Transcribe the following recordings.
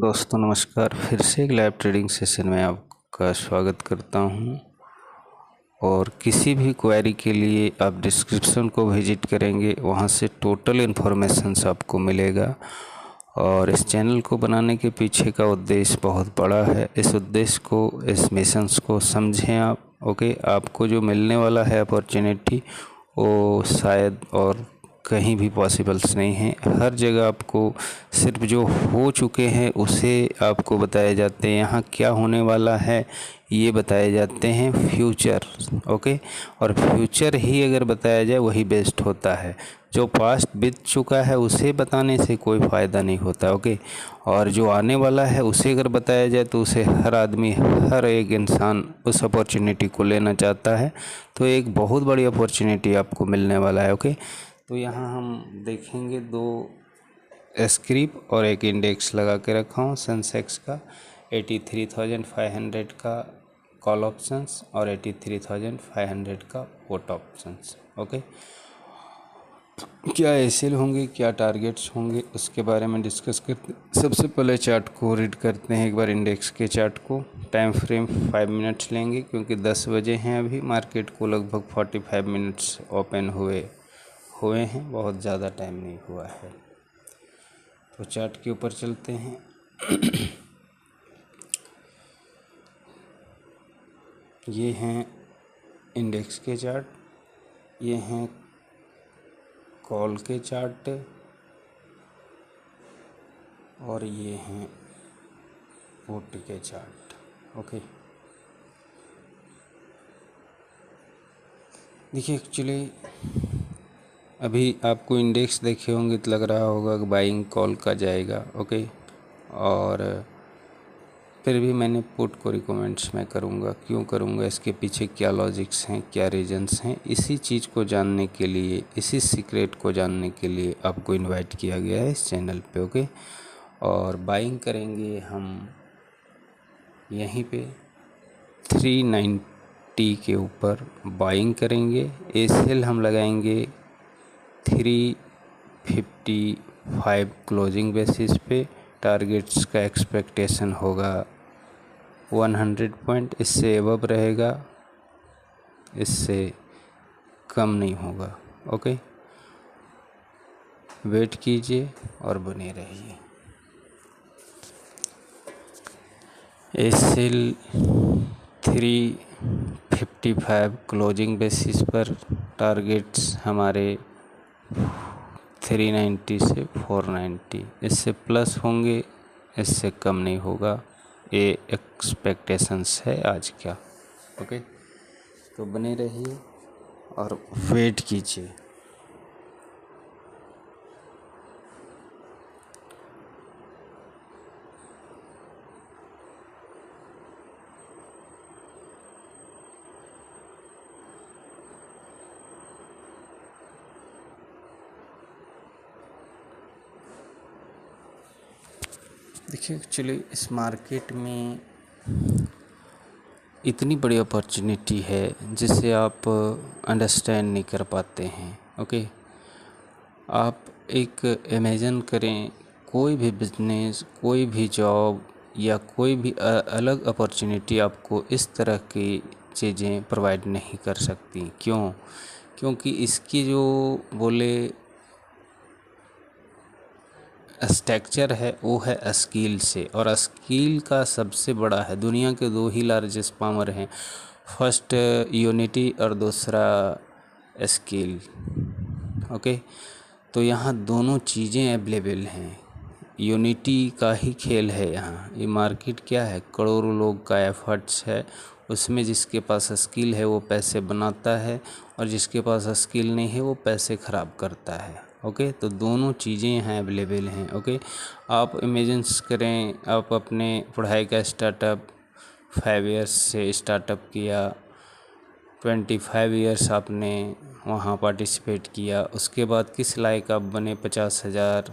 दोस्तों नमस्कार। फिर से एक लाइव ट्रेडिंग सेशन में आपका स्वागत करता हूं। और किसी भी क्वेरी के लिए आप डिस्क्रिप्शन को विजिट करेंगे, वहां से टोटल इन्फॉर्मेशंस आपको मिलेगा। और इस चैनल को बनाने के पीछे का उद्देश्य बहुत बड़ा है। इस उद्देश्य को, इस मिशंस को समझें आप। ओके, आपको जो मिलने वाला है अपॉर्चुनिटी, वो शायद और कहीं भी पॉसिबल्स नहीं है। हर जगह आपको सिर्फ जो हो चुके हैं उसे आपको बताए जाते हैं। यहाँ क्या होने वाला है ये बताए जाते हैं फ्यूचर। ओके, और फ्यूचर ही अगर बताया जाए वही बेस्ट होता है। जो पास्ट बीत चुका है उसे बताने से कोई फ़ायदा नहीं होता। ओके, और जो आने वाला है उसे अगर बताया जाए तो उसे हर आदमी, हर एक इंसान उस अपॉर्चुनिटी को लेना चाहता है। तो एक बहुत बड़ी अपॉर्चुनिटी आपको मिलने वाला है। ओके, तो यहाँ हम देखेंगे दो स्क्रिप और एक इंडेक्स लगा के रखा हूँ। सेंसेक्स का 83,500 का कॉल ऑप्शंस और 83,500 का पुट ऑप्शंस। ओके, क्या एसेल होंगे, क्या टारगेट्स होंगे, उसके बारे में डिस्कस करते हैं। सबसे पहले चार्ट को रीड करते हैं एक बार, इंडेक्स के चार्ट को। टाइम फ्रेम 5 मिनट्स लेंगे क्योंकि 10 बजे हैं अभी। मार्केट को लगभग 45 मिनट्स ओपन हुए हैं, बहुत ज़्यादा टाइम नहीं हुआ है। तो चार्ट के ऊपर चलते हैं। ये हैं इंडेक्स के चार्ट, ये हैं कॉल के चार्ट, और ये हैं पुट के चार्ट। ओके, देखिए एक्चुअली अभी आपको इंडेक्स देखे होंगे तो लग रहा होगा कि बाइंग कॉल का जाएगा। ओके, और फिर भी मैंने पुट को रिकमेंड्स मैं करूँगा। क्यों करूँगा, इसके पीछे क्या लॉजिक्स हैं, क्या रीजंस हैं, इसी चीज़ को जानने के लिए, इसी सीक्रेट को जानने के लिए आपको इनवाइट किया गया है इस चैनल पे। ओके, और बाइंग करेंगे हम यहीं पे 390 के ऊपर बाइंग करेंगे। एसेल हम लगाएंगे 355 क्लोजिंग बेसिस पे। टारगेट्स का एक्सपेक्टेशन होगा 100 पॉइंट, इससे एबव रहेगा, इससे कम नहीं होगा। ओके, वेट कीजिए और बने रहिए। एसेल 355 क्लोजिंग बेसिस पर, टारगेट्स हमारे 390 से 490, इससे प्लस होंगे, इससे कम नहीं होगा। ये एक्सपेक्टेशंस है आज का। ओके, तो बने रहिए और वेट कीजिए। देखिए एक्चुअली इस मार्केट में इतनी बड़ी अपॉर्चुनिटी है जिसे आप अंडरस्टैंड नहीं कर पाते हैं। ओके, आप एक इमेजिन करें, कोई भी बिजनेस, कोई भी जॉब या कोई भी अलग अपॉर्चुनिटी आपको इस तरह की चीज़ें प्रोवाइड नहीं कर सकती। क्यों? क्योंकि इसकी जो बोले स्ट्रक्चर है वो है स्किल से, और स्किल का सबसे बड़ा है। दुनिया के दो ही लार्जेस्ट पावर हैं, फर्स्ट यूनिटी और दूसरा स्किल। ओके, तो यहाँ दोनों चीज़ें अवेलेबल हैं। यूनिटी का ही खेल है यहाँ। ये मार्केट क्या है, करोड़ों लोग का एफर्ट्स है। उसमें जिसके पास स्किल है वो पैसे बनाता है, और जिसके पास स्किल नहीं है वो पैसे ख़राब करता है। ओके, तो दोनों चीज़ें यहाँ अवेलेबल हैं। ओके, आप इमेजिन करें, आप अपने पढ़ाई का स्टार्टअप 5 इयर्स से स्टार्टअप किया, 25 इयर्स आपने वहाँ पार्टिसिपेट किया, उसके बाद किस लायक आप बने, 50,000,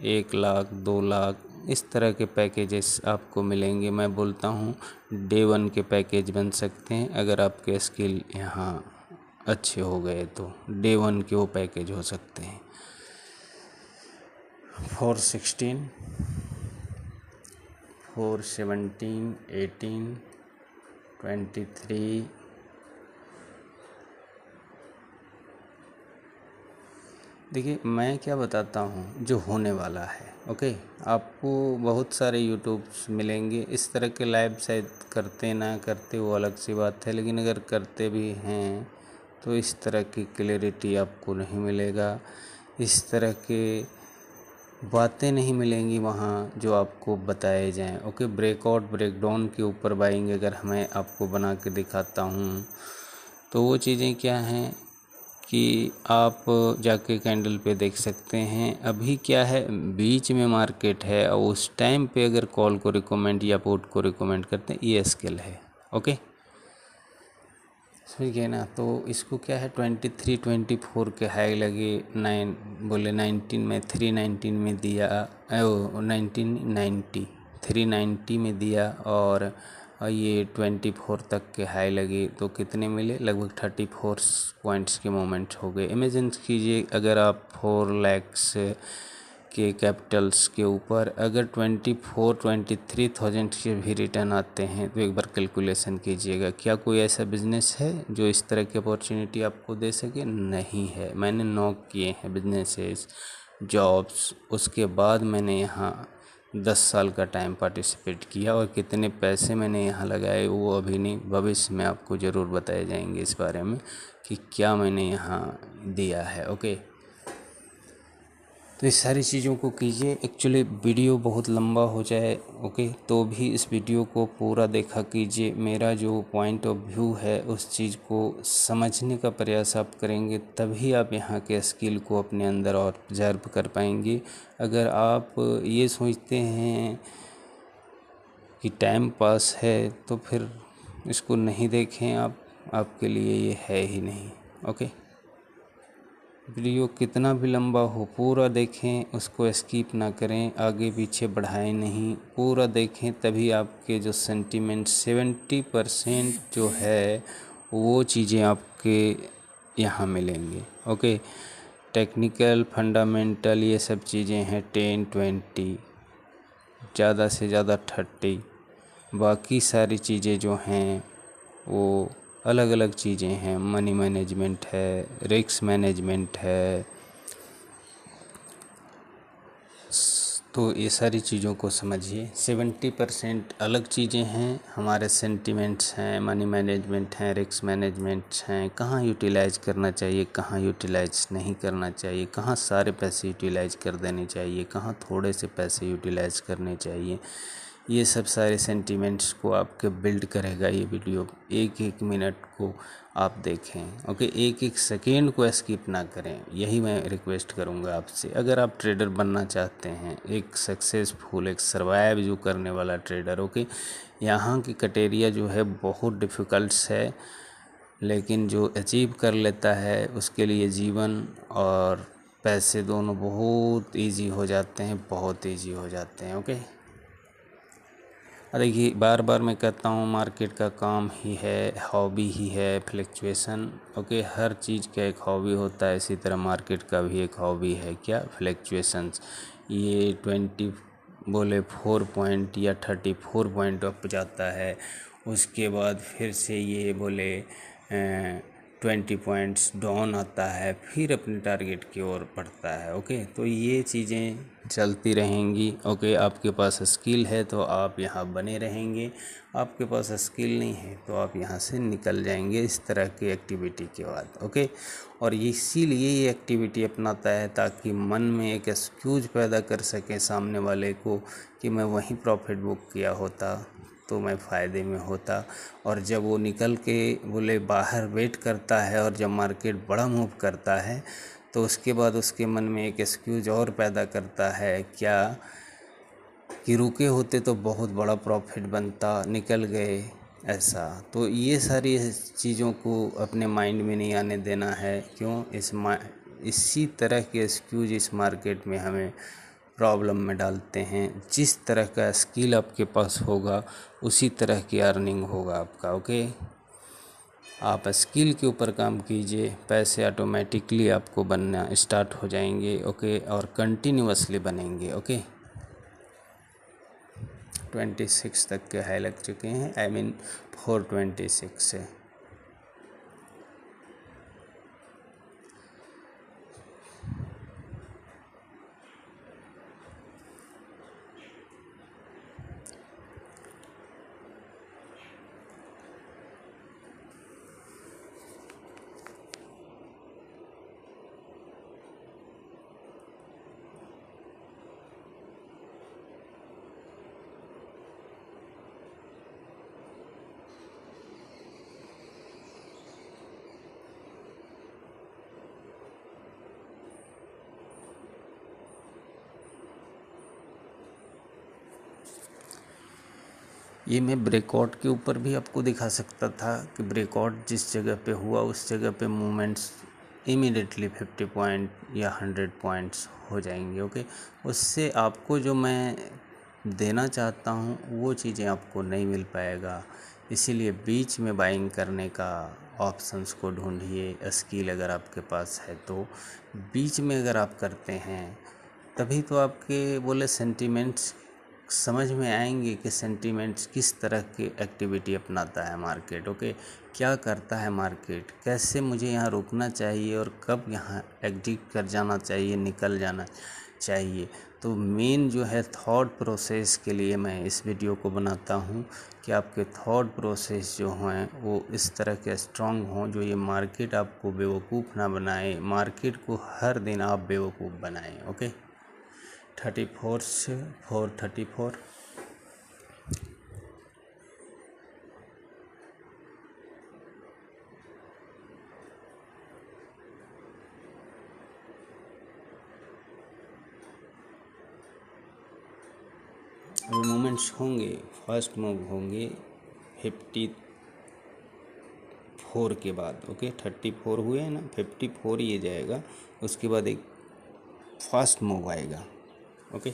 1 लाख, 2 लाख, इस तरह के पैकेजेस आपको मिलेंगे। मैं बोलता हूँ डे 1 के पैकेज बन सकते हैं अगर आपके स्किल यहाँ अच्छे हो गए तो डे 1 के वो पैकेज हो सकते हैं। 416 24, 17, 18, 23, देखिए मैं क्या बताता हूँ जो होने वाला है। ओके, आपको बहुत सारे यूट्यूब्स मिलेंगे इस तरह के लाइव, शायद करते ना करते वो अलग सी बात है, लेकिन अगर करते भी हैं तो इस तरह की क्लैरिटी आपको नहीं मिलेगा, इस तरह के बातें नहीं मिलेंगी वहाँ जो आपको बताए जाएं। ओके, ब्रेकआउट ब्रेकडाउन के ऊपर बाइंग अगर मैं आपको बना के दिखाता हूँ तो वो चीज़ें क्या हैं कि आप जाके कैंडल पे देख सकते हैं। अभी क्या है, बीच में मार्केट है और उस टाइम पे अगर कॉल को रिकमेंड या पुट को रिकमेंड करते हैं, ये स्केल है। ओके, समझ गए ना। तो इसको क्या है 23, 24 के हाई लगे, 19 में 319 में दिया, 1990 390 में दिया, और ये 24 तक के हाई लगे तो कितने मिले, लगभग 34 पॉइंट्स के मोमेंट हो गए। इमेजिन कीजिए अगर आप 4 लाख के कैपिटल्स के ऊपर अगर 23,000 के भी रिटर्न आते हैं तो एक बार कैलकुलेशन कीजिएगा, क्या कोई ऐसा बिजनेस है जो इस तरह की अपॉर्चुनिटी आपको दे सके? नहीं है। मैंने नॉक किए हैं बिजनेसेस, जॉब्स, उसके बाद मैंने यहाँ 10 साल का टाइम पार्टिसिपेट किया, और कितने पैसे मैंने यहाँ लगाए वो अभी नहीं, भविष्य में आपको ज़रूर बताए जाएंगे इस बारे में कि क्या मैंने यहाँ दिया है। ओके, तो इस सारी चीज़ों को कीजिए। एक्चुअली वीडियो बहुत लंबा हो जाए, ओके, तो भी इस वीडियो को पूरा देखा कीजिए। मेरा जो पॉइंट ऑफ व्यू है उस चीज़ को समझने का प्रयास आप करेंगे, तभी आप यहाँ के स्किल को अपने अंदर ऑब्जर्व कर पाएंगे। अगर आप ये सोचते हैं कि टाइम पास है तो फिर इसको नहीं देखें आप, आपके लिए ये है ही नहीं। ओके, वीडियो कितना भी लंबा हो पूरा देखें, उसको स्किप ना करें, आगे पीछे बढ़ाएं नहीं, पूरा देखें, तभी आपके जो सेंटीमेंट 70% जो है वो चीज़ें आपके यहाँ मिलेंगे। ओके, टेक्निकल फंडामेंटल ये सब चीज़ें हैं 10, 20, ज़्यादा से ज़्यादा 30, बाकी सारी चीज़ें जो हैं वो अलग अलग चीज़ें हैं। मनी मैनेजमेंट है, रिस्क मैनेजमेंट है, तो ये सारी चीज़ों को समझिए। 70% अलग चीज़ें हैं, हमारे सेंटिमेंट्स हैं, मनी मैनेजमेंट हैं, रिस्क मैनेजमेंट्स हैं, कहाँ यूटिलाइज करना चाहिए, कहाँ यूटिलाइज नहीं करना चाहिए, कहाँ सारे पैसे यूटिलाइज कर देने चाहिए, कहाँ थोड़े से पैसे यूटिलाइज करने चाहिए। ये सब सारे सेंटिमेंट्स को आपके बिल्ड करेगा ये वीडियो। एक एक मिनट को आप देखें, ओके, एक एक सेकेंड को स्किप ना करें, यही मैं रिक्वेस्ट करूंगा आपसे। अगर आप ट्रेडर बनना चाहते हैं, एक सक्सेसफुल, एक सर्वाइव जो करने वाला ट्रेडर, ओके, यहाँ की क्राइटेरिया जो है बहुत डिफ़िकल्ट्स है, लेकिन जो अचीव कर लेता है उसके लिए जीवन और पैसे दोनों बहुत ईजी हो जाते हैं, बहुत ईजी हो जाते हैं। ओके, देखिए बार बार मैं कहता हूँ, मार्केट का काम ही है, हॉबी ही है फ्लैक्चुएशन। ओके, हर चीज़ का एक हॉबी होता है, इसी तरह मार्केट का भी एक हॉबी है, क्या? फ्लैक्चुएशंस। ये 4 पॉइंट या 34 पॉइंट अप जाता है, उसके बाद फिर से ये 20 पॉइंट्स डाउन आता है, फिर अपने टारगेट की ओर बढ़ता है। ओके, तो ये चीज़ें चलती रहेंगी। ओके, आपके पास स्किल है तो आप यहाँ बने रहेंगे, आपके पास स्किल नहीं है तो आप यहाँ से निकल जाएंगे इस तरह की एक्टिविटी के बाद। ओके, और इसीलिए ये एक्टिविटी अपनाता है ताकि मन में एक एक्सक्यूज पैदा कर सकें सामने वाले को कि मैं वहीं प्रॉफिट बुक किया होता तो मैं फ़ायदे में होता। और जब वो निकल के बाहर वेट करता है और जब मार्केट बड़ा मूव करता है तो उसके बाद उसके मन में एक एक्सक्यूज और पैदा करता है, क्या कि रुके होते तो बहुत बड़ा प्रॉफिट बनता, निकल गए, ऐसा। तो ये सारी चीज़ों को अपने माइंड में नहीं आने देना है। क्यों? इसी तरह के एक्सक्यूज इस मार्केट में हमें प्रॉब्लम में डालते हैं। जिस तरह का स्किल आपके पास होगा उसी तरह की अर्निंग होगा आपका। ओके, आप स्किल के ऊपर काम कीजिए, पैसे ऑटोमेटिकली आपको बनना स्टार्ट हो जाएंगे। ओके, और कंटिन्यूअसली बनेंगे। ओके, 426 तक के हाई लग चुके हैं, आई मीन 426 से। ये मैं ब्रेकआउट के ऊपर भी आपको दिखा सकता था कि ब्रेकआउट जिस जगह पे हुआ उस जगह पे मूवमेंट्स इमीडिएटली 50 पॉइंट या 100 पॉइंट्स हो जाएंगे। ओके, उससे आपको जो मैं देना चाहता हूँ वो चीज़ें आपको नहीं मिल पाएगा। इसीलिए बीच में बाइंग करने का ऑप्शंस को ढूंढिए। स्किल अगर आपके पास है तो बीच में अगर आप करते हैं तभी तो आपके बोले सेंटिमेंट्स समझ में आएंगे कि सेंटिमेंट्स किस तरह की एक्टिविटी अपनाता है मार्केट। ओके, क्या करता है मार्केट, कैसे मुझे यहाँ रुकना चाहिए और कब यहाँ एग्जिट कर जाना चाहिए, निकल जाना चाहिए। तो मेन जो है थॉट प्रोसेस के लिए मैं इस वीडियो को बनाता हूँ कि आपके थॉट प्रोसेस जो हैं वो इस तरह के स्ट्रॉन्ग हों जो ये मार्केट आपको बेवकूफ़ ना बनाए, मार्केट को हर दिन आप बेवकूफ़ बनाएं। ओके, 34 से 434। अभी मूवमेंट्स होंगे, फर्स्ट मूव होंगे 54 के बाद। ओके, 34 हुए हैं ना, 54 ये जाएगा, उसके बाद एक फास्ट मूव आएगा। ओके,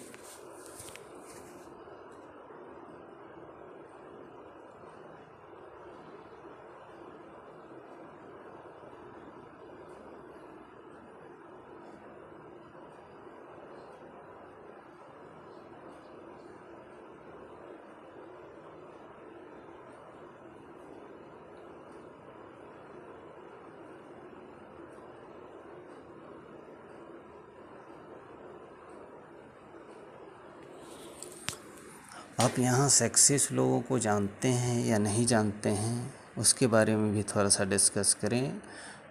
आप यहाँ सक्सेस लोगों को जानते हैं या नहीं जानते हैं उसके बारे में भी थोड़ा सा डिस्कस करें।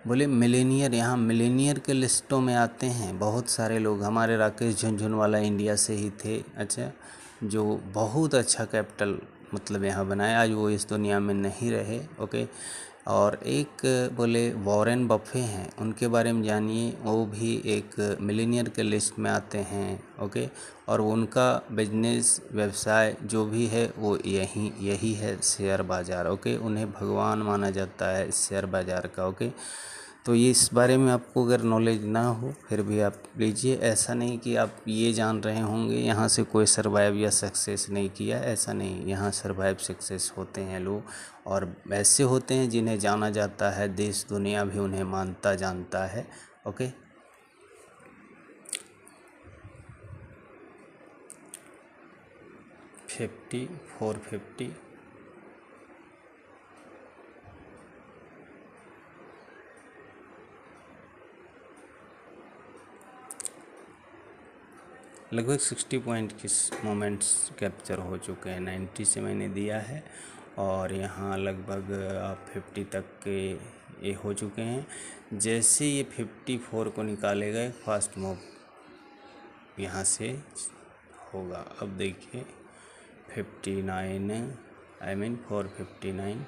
बोले मिलेनियर, यहाँ मिलेनियर के लिस्टों में आते हैं बहुत सारे लोग। हमारे राकेश झुनझुनवाला इंडिया से ही थे, अच्छा, जो बहुत अच्छा कैपिटल मतलब यहाँ बनाया, आज वो इस दुनिया में नहीं रहे। ओके, और एक बोले वॉरेन बफे हैं, उनके बारे में जानिए, वो भी एक मिलेनियर के लिस्ट में आते हैं। ओके, और उनका बिजनेस व्यवसाय जो भी है वो यही है, शेयर बाज़ार। ओके, उन्हें भगवान माना जाता है इस शेयर बाज़ार का। ओके, तो ये इस बारे में आपको अगर नॉलेज ना हो फिर भी आप लीजिए। ऐसा नहीं कि आप ये जान रहे होंगे यहाँ से कोई सर्वाइव या सक्सेस नहीं किया, ऐसा नहीं। यहाँ सर्वाइव सक्सेस होते हैं लोग, और ऐसे होते हैं जिन्हें जाना जाता है, देश दुनिया भी उन्हें मानता जानता है। ओके, 450 लगभग 60 पॉइंट के मोमेंट्स कैप्चर हो चुके हैं। 90 से मैंने दिया है और यहाँ लगभग आप 50 तक के ये हो चुके हैं। जैसे ये 54 को निकालेगा एक फास्ट मूव यहाँ से होगा। अब देखिए 59, आई मीन 459,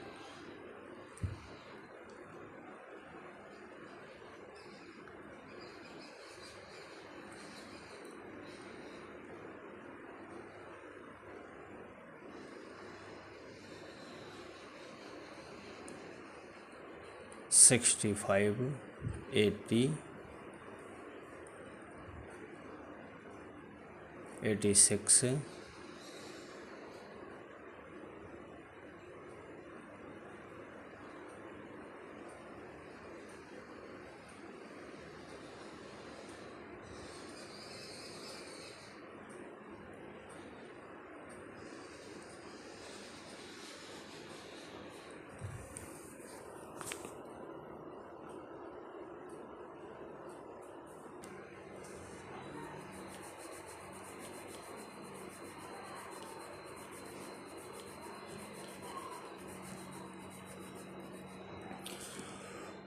65, 80, 86, 90,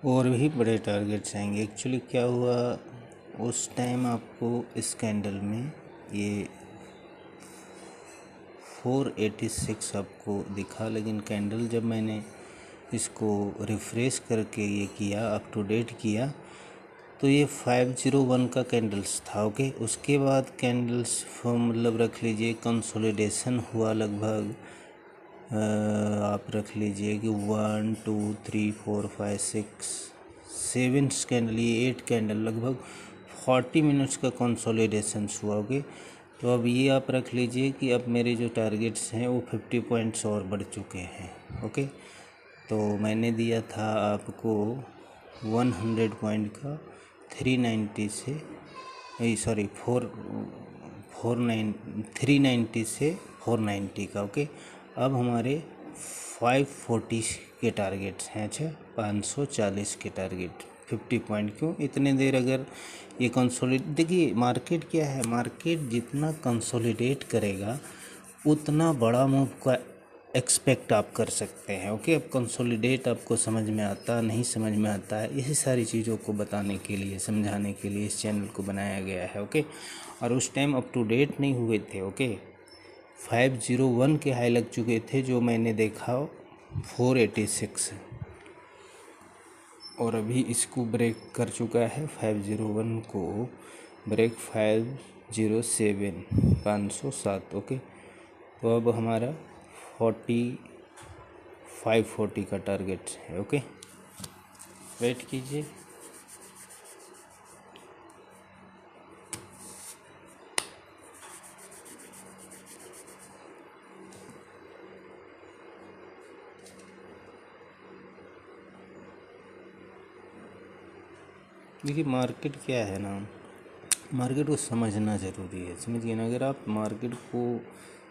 और भी बड़े टारगेट्स आएंगे। एक्चुअली क्या हुआ उस टाइम आपको इस कैंडल में ये 486 आपको दिखा, लेकिन कैंडल जब मैंने इसको रिफ़्रेश करके ये किया, अप टू डेट किया, तो ये 501 का कैंडल्स था। ओके, उसके बाद कैंडल्स मतलब रख लीजिए कंसोलिडेशन हुआ लगभग, आप रख लीजिए कि 1 2 3 4 5 6 7 कैंडल, ये 8 कैंडल, लगभग 40 मिनट्स का कंसोलिडेशन हुआ। ओके, तो अब ये आप रख लीजिए कि अब मेरे जो टारगेट्स हैं वो 50 पॉइंट्स और बढ़ चुके हैं। ओके, तो मैंने दिया था आपको 100 पॉइंट का 390 से सॉरी 390 से 490 का। ओके, अब हमारे 540 के टारगेट्स हैं। अच्छा, 540 के टारगेट, 50 पॉइंट। क्यों इतने देर अगर ये देखिए मार्केट क्या है, मार्केट जितना कंसोलिडेट करेगा उतना बड़ा मूव का एक्सपेक्ट आप कर सकते हैं। ओके, अब कंसोलिडेट आपको समझ में आता नहीं समझ में आता है, इसी सारी चीज़ों को बताने के लिए, समझाने के लिए इस चैनल को बनाया गया है। ओके, और उस टाइम अप टू डेट नहीं हुए थे। ओके, 501 के हाई लग चुके थे, जो मैंने देखा 486, और अभी इसको ब्रेक कर चुका है 501 को ब्रेक 507 507। ओके, तो अब हमारा 540 का टारगेट है। ओके, वेट कीजिए। देखिए मार्केट क्या है ना, मार्केट को समझना ज़रूरी है। समझिए ना, अगर आप मार्केट को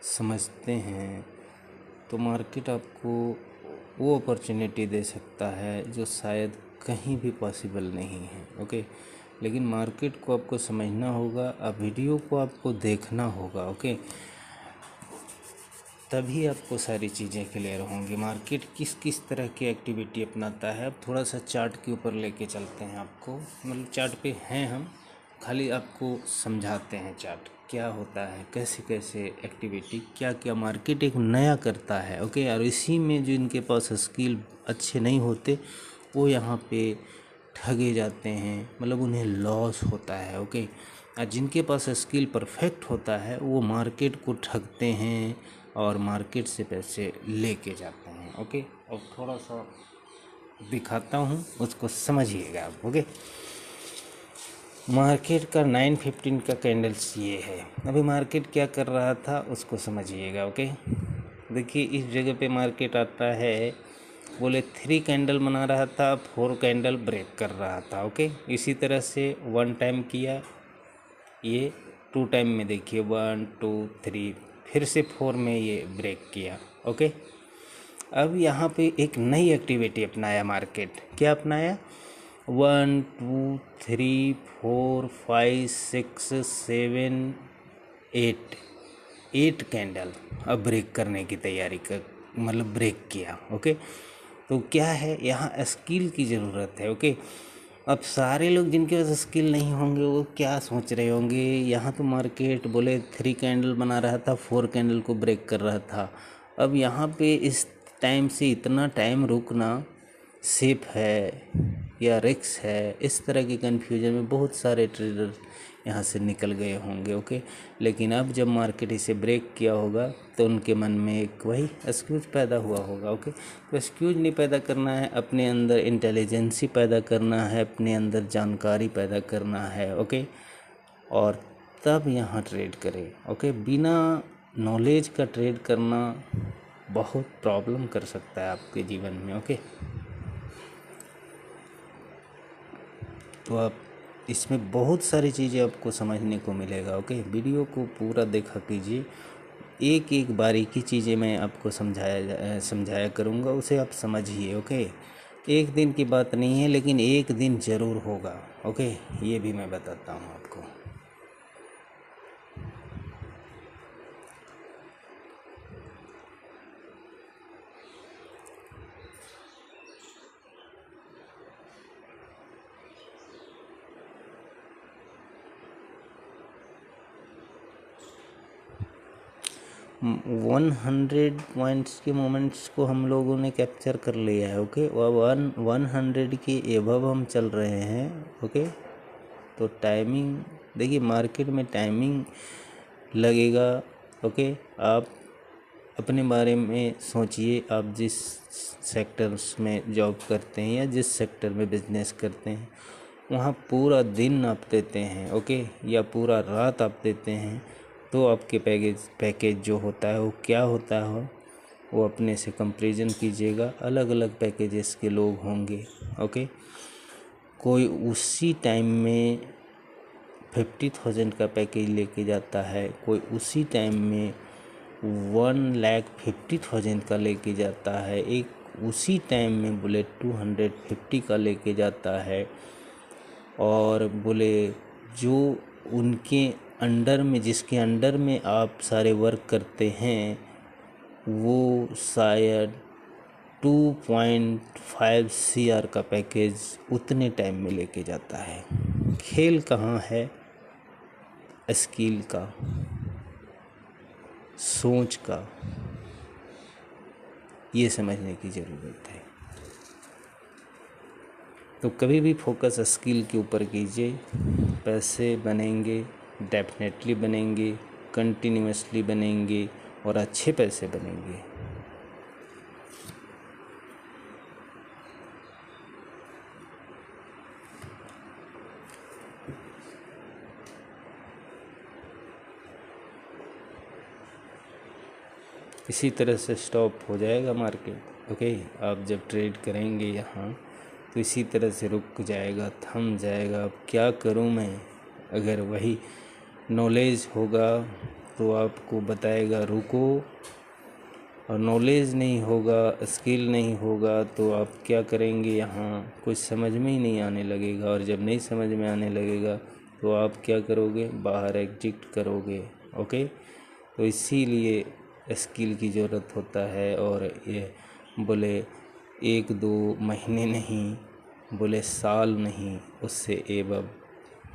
समझते हैं तो मार्केट आपको वो अपॉर्चुनिटी दे सकता है जो शायद कहीं भी पॉसिबल नहीं है। ओके, लेकिन मार्केट को आपको समझना होगा, अब वीडियो को आपको देखना होगा। ओके, तभी आपको सारी चीज़ें क्लियर होंगी। मार्केट किस किस तरह की एक्टिविटी अपनाता है। अब थोड़ा सा चार्ट के ऊपर लेके चलते हैं आपको, मतलब चार्ट पे हैं हम, खाली आपको समझाते हैं चार्ट क्या होता है, कैसे कैसे एक्टिविटी, क्या क्या मार्केट एक नया करता है। ओके, और इसी में जो इनके पास स्किल अच्छे नहीं होते वो यहाँ पे ठगे जाते हैं, मतलब उन्हें लॉस होता है। ओके, और जिनके पास स्किल परफेक्ट होता है वो मार्केट को ठगते हैं और मार्केट से पैसे लेके जाते हैं। ओके, अब थोड़ा सा दिखाता हूँ, उसको समझिएगा आप। ओके, मार्केट का 9:15 का कैंडल्स ये है। अभी मार्केट क्या कर रहा था उसको समझिएगा। ओके, देखिए इस जगह पे मार्केट आता है, बोले 3 कैंडल बना रहा था, 4 कैंडल ब्रेक कर रहा था। ओके, इसी तरह से 1 टाइम किया, ये 2 टाइम में देखिए 1 2 3, फिर से 4 में ये ब्रेक किया। ओके, अब यहाँ पे एक नई एक्टिविटी अपनाया मार्केट। क्या अपनाया? 1 2 3 4 5 6 7 8 कैंडल अब ब्रेक करने की तैयारी कर, मतलब ब्रेक किया। ओके, तो क्या है, यहाँ स्किल की ज़रूरत है। ओके, अब सारे लोग जिनके पास स्किल नहीं होंगे वो क्या सोच रहे होंगे, यहाँ तो मार्केट बोले 3 कैंडल बना रहा था, 4 कैंडल को ब्रेक कर रहा था। अब यहाँ पे इस टाइम से इतना टाइम रुकना सेफ है या रिस्क है, इस तरह की कन्फ्यूजन में बहुत सारे ट्रेडर यहाँ से निकल गए होंगे। ओके, लेकिन अब जब मार्केट इसे ब्रेक किया होगा तो उनके मन में एक वही एक्सक्यूज पैदा हुआ होगा। ओके, तो एक्सक्यूज नहीं पैदा करना है, अपने अंदर इंटेलिजेंसी पैदा करना है, अपने अंदर जानकारी पैदा करना है। ओके, और तब यहाँ ट्रेड करें। ओके, बिना नॉलेज का ट्रेड करना बहुत प्रॉब्लम कर सकता है आपके जीवन में। ओके, तो आप इसमें बहुत सारी चीज़ें आपको समझने को मिलेगा। ओके, वीडियो को पूरा देखा कीजिए, एक एक बारीकी चीज़ें मैं आपको समझाया करूँगा, उसे आप समझिए। ओके, एक दिन की बात नहीं है, लेकिन एक दिन ज़रूर होगा। ओके, ये भी मैं बताता हूँ आपको। 100 पॉइंट्स के मोमेंट्स को हम लोगों ने कैप्चर कर लिया है। ओके, और 100 के एबव हम चल रहे हैं। ओके, तो टाइमिंग देखिए, मार्केट में टाइमिंग लगेगा। ओके, आप अपने बारे में सोचिए, आप जिस सेक्टर्स में जॉब करते हैं या जिस सेक्टर में बिजनेस करते हैं, वहाँ पूरा दिन आप देते हैं। ओके, या पूरा रात आप देते हैं, तो आपके पैकेज जो होता है वो क्या होता है, वो अपने से कंपैरिजन कीजिएगा। अलग अलग पैकेजेस के लोग होंगे। ओके, कोई उसी टाइम में 50,000 का पैकेज लेके जाता है, कोई उसी टाइम में 1,50,000 का लेके जाता है, एक उसी टाइम में बोले 250 का लेके जाता है, और बोले जो उनके अंडर में, जिसके अंडर में आप सारे वर्क करते हैं, वो शायद 2.5 CR का पैकेज उतने टाइम में लेके जाता है। खेल कहाँ है? स्किल का, सोच का, ये समझने की ज़रूरत है। तो कभी भी फोकस स्किल के ऊपर कीजिए। पैसे बनेंगे, डेफिनेटली बनेंगे, कंटिन्यूअसली बनेंगे, और अच्छे पैसे बनेंगे। इसी तरह से स्टॉप हो जाएगा मार्केट। ओके, आप जब ट्रेड करेंगे यहाँ, तो इसी तरह से रुक जाएगा, थम जाएगा। अब क्या करूँ मैं? अगर वही नॉलेज होगा तो आपको बताएगा रुको, और नॉलेज नहीं होगा, स्किल नहीं होगा, तो आप क्या करेंगे? यहाँ कुछ समझ में ही नहीं आने लगेगा, और जब नहीं समझ में आने लगेगा तो आप क्या करोगे? बाहर एग्जिट करोगे। ओके, तो इसीलिए स्किल की ज़रूरत होता है। और ये बोले 1-2 महीने नहीं, बोले साल नहीं, उससे एबव,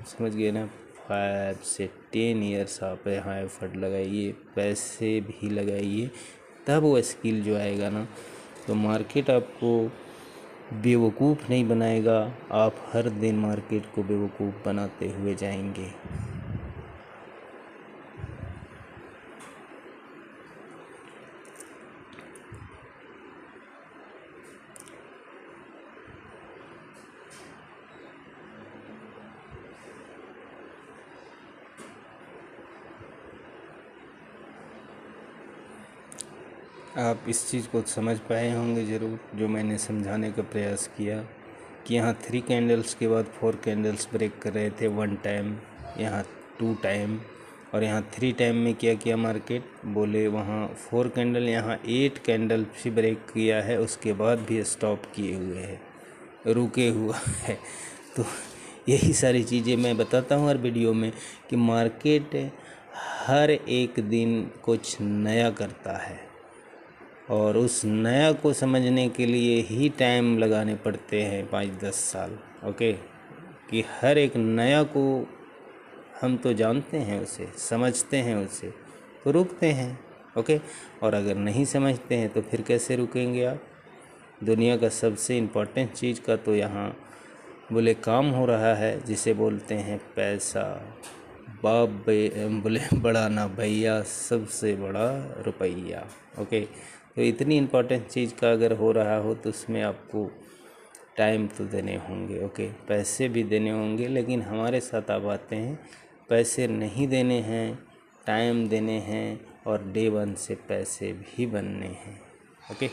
समझ गए ना? 5 से 10 ईयर्स आप यहाँ एफर्ट लगाइए, पैसे भी लगाइए, तब वो स्किल जो आएगा ना, तो मार्केट आपको बेवकूफ़ नहीं बनाएगा। आप हर दिन मार्केट को बेवकूफ़ बनाते हुए जाएंगे। आप इस चीज़ को समझ पाए होंगे ज़रूर, जो मैंने समझाने का प्रयास किया कि यहाँ 3 कैंडल्स के बाद 4 कैंडल्स ब्रेक कर रहे थे 1 टाइम, यहाँ 2 टाइम, और यहाँ 3 टाइम में क्या किया मार्केट? बोले वहाँ 4 कैंडल, यहाँ 8 कैंडल भी ब्रेक किया है, उसके बाद भी स्टॉप किए हुए है, रुके हुआ है। तो यही सारी चीज़ें मैं बताता हूँ हर वीडियो में कि मार्केट हर एक दिन कुछ नया करता है, और उस नया को समझने के लिए ही टाइम लगाने पड़ते हैं 5-10 साल। ओके, कि हर एक नया को हम तो जानते हैं, उसे समझते हैं, उसे तो रुकते हैं। ओके, और अगर नहीं समझते हैं तो फिर कैसे रुकेंगे आप? दुनिया का सबसे इम्पोर्टेंट चीज़ का तो यहाँ बोले काम हो रहा है, जिसे बोलते हैं पैसा। बोले बड़ा ना भैया, सबसे बड़ा रुपया। ओके, तो इतनी इम्पोर्टेंट चीज़ का अगर हो रहा हो तो उसमें आपको टाइम तो देने होंगे। ओके, पैसे भी देने होंगे, लेकिन हमारे साथ आप आते हैं, पैसे नहीं देने हैं, टाइम देने हैं, और डे 1 से पैसे भी बनने हैं। ओके,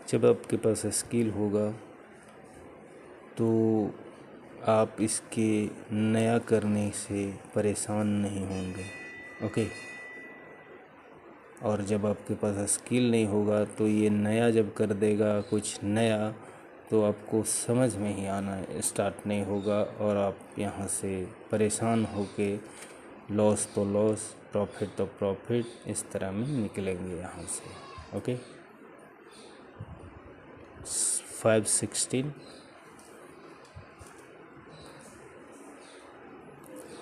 जब आपके पास स्किल होगा तो आप इसके नया करने से परेशान नहीं होंगे। ओके, और जब आपके पास स्किल नहीं होगा तो ये नया जब कर देगा कुछ नया, तो आपको समझ में ही आना स्टार्ट नहीं होगा और आप यहाँ से परेशान होके लॉस तो लॉस, प्रॉफिट तो प्रॉफिट, इस तरह में निकलेंगे यहाँ से। ओके, 516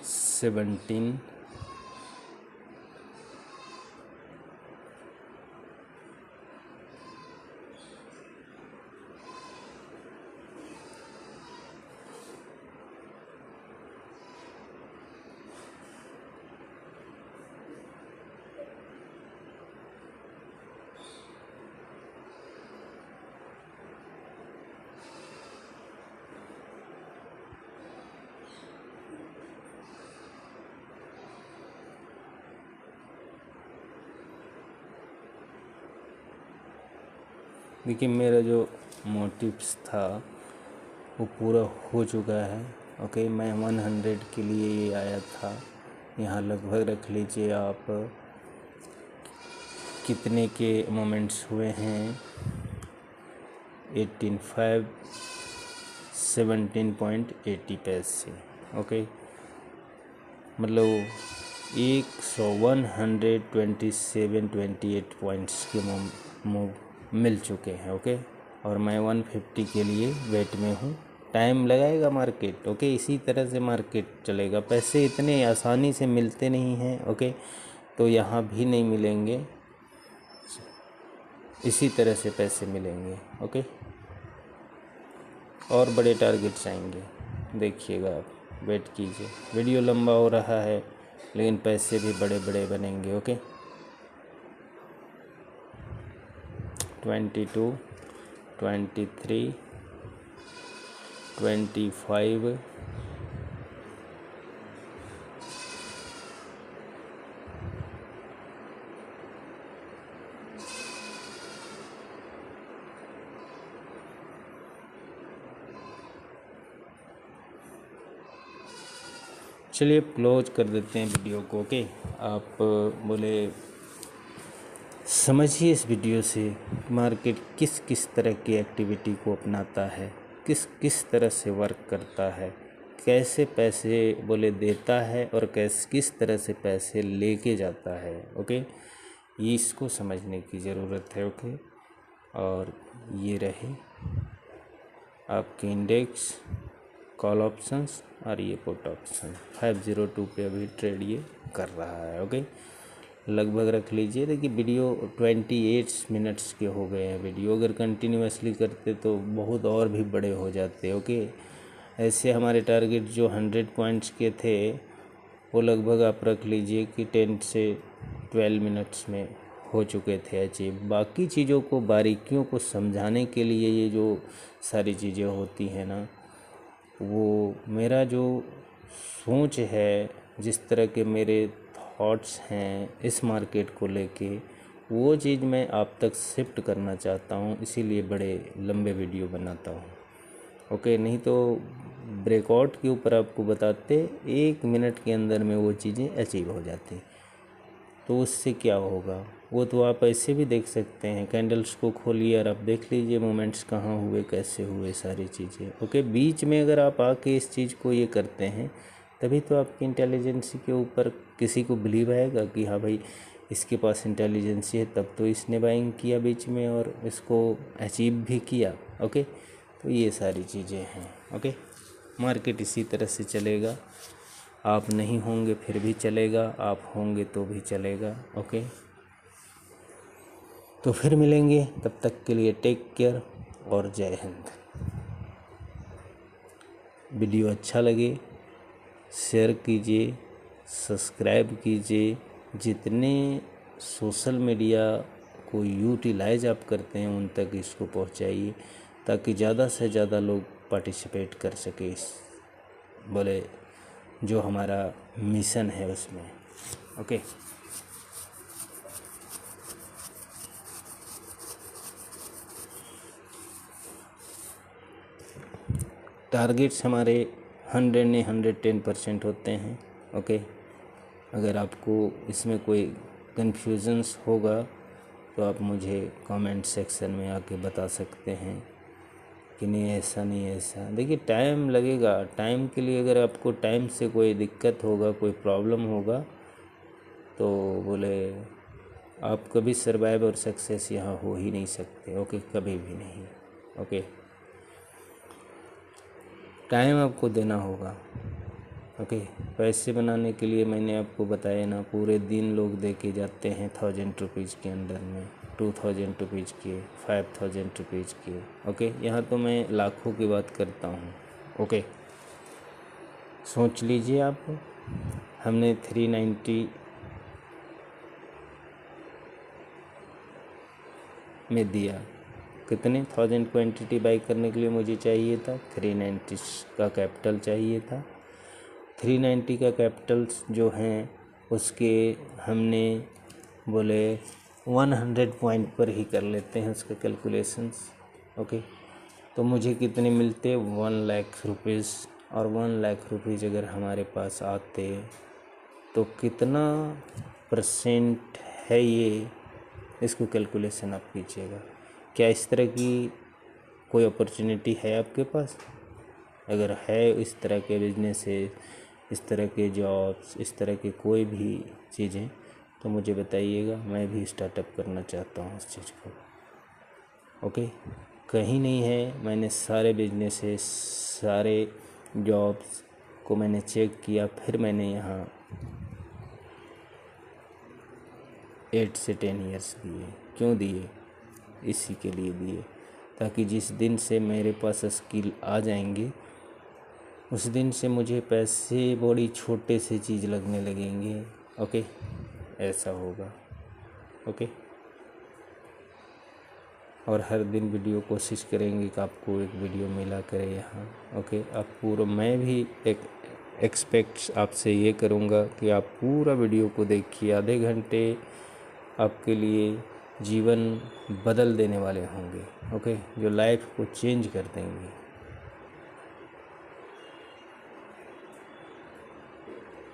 17 देखिए, मेरा जो मोटिव्स था वो पूरा हो चुका है। ओके, मैं 100 के लिए ये आया था। यहाँ लगभग रख लीजिए आप कितने के मोमेंट्स हुए हैं, 18.5 17.80 पैसे। ओके, मतलब 127-28 पॉइंट्स के मूव मिल चुके हैं। ओके, और मैं 150 के लिए वेट में हूँ। टाइम लगाएगा मार्केट। ओके, इसी तरह से मार्केट चलेगा। पैसे इतने आसानी से मिलते नहीं हैं। ओके, तो यहाँ भी नहीं मिलेंगे, इसी तरह से पैसे मिलेंगे। ओके, और बड़े टारगेट्स आएंगे, देखिएगा आप, वेट कीजिए। वीडियो लंबा हो रहा है लेकिन पैसे भी बड़े बड़े बनेंगे। ओके, 22 23 25 चलिए क्लोज कर देते हैं वीडियो को। ओके, आप बोले समझिए इस वीडियो से मार्केट किस किस तरह की एक्टिविटी को अपनाता है, किस किस तरह से वर्क करता है, कैसे पैसे बोले देता है और किस तरह से पैसे लेके जाता है। ओके, ये इसको समझने की ज़रूरत है। ओके, और ये रहे आपके इंडेक्स, कॉल ऑप्शंस और ये पुट ऑप्शन। 502 पे अभी ट्रेड ये कर रहा है। ओके, लगभग रख लीजिए। देखिए, वीडियो 28 मिनट्स के हो गए हैं। वीडियो अगर कंटिन्यूसली करते तो बहुत और भी बड़े हो जाते। ओके, ऐसे हमारे टारगेट जो 100 पॉइंट्स के थे वो लगभग आप रख लीजिए कि 10 से 12 मिनट्स में हो चुके थे अचीव। बाकी चीज़ों को, बारीकियों को समझाने के लिए ये जो सारी चीज़ें होती हैं ना, वो मेरा जो सोच है, जिस तरह के मेरे थॉट्स हैं इस मार्केट को लेके, वो चीज़ मैं आप तक शिफ्ट करना चाहता हूँ, इसीलिए बड़े लंबे वीडियो बनाता हूँ। ओके, नहीं तो ब्रेकआउट के ऊपर आपको बताते 1 मिनट के अंदर में वो चीज़ें अचीव हो जाती, तो उससे क्या होगा वो तो आप ऐसे भी देख सकते हैं। कैंडल्स को खोलिए और आप देख लीजिए मोमेंट्स कहाँ हुए, कैसे हुए, सारी चीज़ें। ओके, बीच में अगर आप आके इस चीज़ को ये करते हैं तभी तो आपकी इंटेलिजेंसी के ऊपर किसी को बिलीव आएगा कि हाँ भाई इसके पास इंटेलिजेंसी है, तब तो इसने बाइंग किया बीच में और इसको अचीव भी किया। ओके, तो ये सारी चीज़ें हैं। ओके, मार्केट इसी तरह से चलेगा। आप नहीं होंगे फिर भी चलेगा, आप होंगे तो भी चलेगा। ओके, तो फिर मिलेंगे, तब तक के लिए टेक केयर और जय हिंद। वीडियो अच्छा लगे शेयर कीजिए, सब्सक्राइब कीजिए। जितने सोशल मीडिया को यूटिलाइज आप करते हैं उन तक इसको पहुंचाइए, ताकि ज़्यादा से ज़्यादा लोग पार्टिसिपेट कर सके इस बोले जो हमारा मिशन है उसमें। ओके, टारगेट्स हमारे 100 ने 110% होते हैं। ओके, अगर आपको इसमें कोई कन्फ्यूजन्स होगा तो आप मुझे कमेंट सेक्शन में आके बता सकते हैं कि नहीं ऐसा नहीं ऐसा। देखिए टाइम लगेगा, टाइम के लिए अगर आपको टाइम से कोई दिक्कत होगा, कोई प्रॉब्लम होगा तो बोले आप कभी सर्वाइव और सक्सेस यहाँ हो ही नहीं सकते। ओके, कभी भी नहीं। ओके, टाइम आपको देना होगा। ओके, पैसे बनाने के लिए मैंने आपको बताया ना, पूरे दिन लोग दे के जाते हैं 1000 रुपीज़ के अंदर में, 2000 रुपीज़ के, 5000 रुपीज़ के। ओके, यहाँ तो मैं लाखों की बात करता हूँ। ओके, सोच लीजिए आप, हमने 390 में दिया, कितने 1000 क्वांटिटी बाई करने के लिए मुझे चाहिए था 390 का कैपिटल चाहिए था। 390 का कैपिटल जो हैं उसके हमने बोले 100 पॉइंट पर ही कर लेते हैं उसका कैलकुलेशंस। ओके, तो मुझे कितने मिलते 1 लाख रुपीज़, और 1 लाख रुपीज़ अगर हमारे पास आते तो कितना परसेंट है ये, इसको कैलकुलेशन आप कीजिएगा। क्या इस तरह की कोई अपॉर्चुनिटी है आपके पास? अगर है इस तरह के बिजनेस है, इस तरह के जॉब्स, इस तरह की कोई भी चीज़ें, तो मुझे बताइएगा, मैं भी स्टार्टअप करना चाहता हूँ उस चीज़ को। ओके, कहीं नहीं है, मैंने सारे बिजनेसेस, सारे जॉब्स को मैंने चेक किया, फिर मैंने यहाँ 8 से 10 ईयर्स दिए। क्यों दिए? इसी के लिए दिए ताकि जिस दिन से मेरे पास स्किल आ जाएंगे उस दिन से मुझे पैसे बड़ी छोटे से चीज़ लगने लगेंगे। ओके, ऐसा होगा। ओके, और हर दिन वीडियो कोशिश करेंगे कि आपको एक वीडियो मिला करे यहाँ। ओके, आप पूरा, मैं भी एक एक्सपेक्ट आपसे ये करूँगा कि आप पूरा वीडियो को देखिए। आधे घंटे आपके लिए जीवन बदल देने वाले होंगे। ओके, जो लाइफ को चेंज कर देंगे।